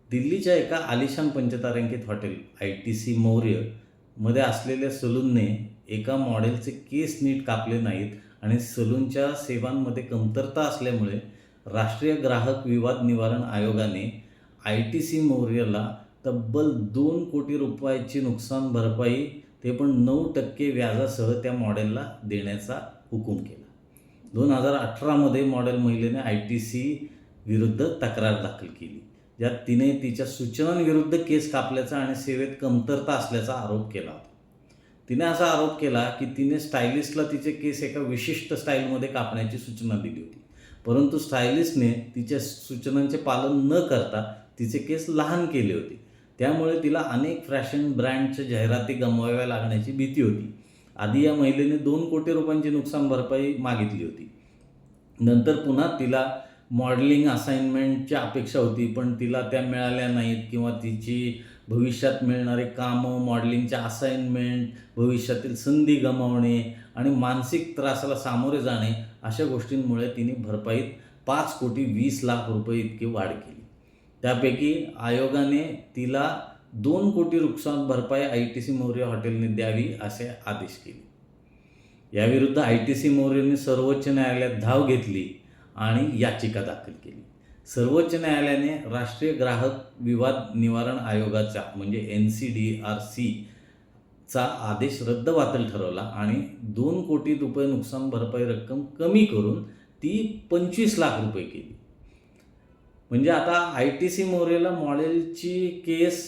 दिल्लीच्या एका आलिशान पंचतारांकित हॉटेल ITC मौर्य मध्ये असलेल्या सलूनने एका मॉडेलचे केस नीट कापले नाहीत आणि सलूनच्या सेवांमध्ये कमतरता असल्यामुळे राष्ट्रीय ग्राहक विवाद निवारण आयोगाने ITC मौर्यला तब्बल 2 कोटी रुपयाची नुकसान भरपाई, ते पण 9% व्याजासह त्या मॉडेलला देण्याचा हुकूम केला. 2018 मॉडेल महिलेने ITC विरुद्ध तक्रार दाखल केली, ज्यात तिने तिच्या सूचनांविरुद्ध केस कापल्याचा आणि सेवेत कमतरता असल्याचा आरोप केला होता. तिने असा आरोप केला की तिने स्टायलिस्टला तिचे केस एका विशिष्ट स्टाईलमध्ये कापण्याची सूचना दिली होती, परंतु स्टायलिस्टने तिच्या सूचनांचे पालन न करता तिचे केस लहान केले होते. त्यामुळे तिला अनेक फॅशन ब्रँडच्या जाहिराती गमवाव्या लागण्याची भीती होती. आधी या महिलेने 2 कोटी रुपयांची नुकसान भरपाई मागितली होती. नंतर पुन्हा तिला मॉडेलिंग असाइनमेंटची अपेक्षा होती, पण तिला त्या मिळाल्या नाहीत किंवा तिची भविष्यात मिळणारे कामं, मॉडेलिंगच्या असाइनमेंट, भविष्यातील संधी गमावणे आणि मानसिक त्रासाला सामोरे जाणे अशा गोष्टींमुळे तिने भरपाईत 5,20,00,000 इतकी वाढ केली. त्यापैकी आयोगाने तिला 2 कोटी नुकसान भरपाई ITC मौर्य हॉटेलने द्यावी असे आदेश केले. याविरुद्ध ITC मौर्यने सर्वोच्च न्यायालयात धाव घेतली आणि याचिका दाखल केली. सर्वोच्च न्यायालयाने राष्ट्रीय ग्राहक विवाद निवारण आयोगाचा म्हणजे NCDRC चा आदेश रद्दबातल ठरवला आणि 2 कोटी रुपये नुकसान भरपाई रक्कम कमी करून ती 25,00,000 रुपये केली. म्हणजे आता ITC मौर्यला मॉडेलची केस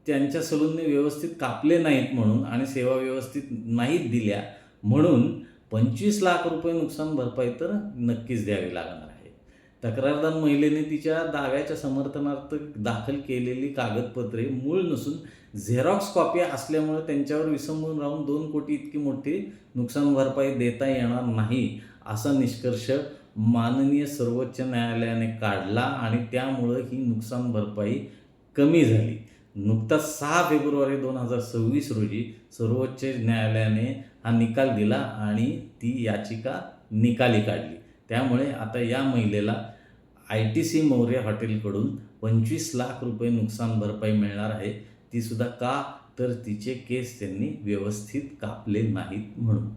त्यांच्या सलूनने व्यवस्थित कापले नाहीत म्हणून आणि सेवा व्यवस्थित नाहीत दिल्या म्हणून 25,00,000 रुपये नुकसान भरपाई तर नक्कीच द्यावी लागणार आहे. तक्रारदार महिलेने तिच्या दाव्याच्या समर्थनार्थ दाखल केलेली कागदपत्रे मूळ नसून झेरॉक्स कॉपी असल्यामुळे त्यांच्यावर विसंबून राहून 2 कोटी इतकी मोठी नुकसान भरपाई देता येणार नाही असा निष्कर्ष माननीय सर्वोच्च न्यायालयाने काढला आणि त्यामुळं ही नुकसान भरपाई कमी झाली. नुकताच 6 फेब्रुवारी 2026 रोजी सर्वोच्च न्यायालयाने हा निकाल दिला आणि ती याचिका निकाली काढली. त्यामुळे आता या महिलेला ITC मौर्य हॉटेलकडून 25,00,000 रुपये नुकसान भरपाई मिळणार आहे. ती सुद्धा का, तर तिचे केस त्यांनी व्यवस्थित कापले नाहीत म्हणून.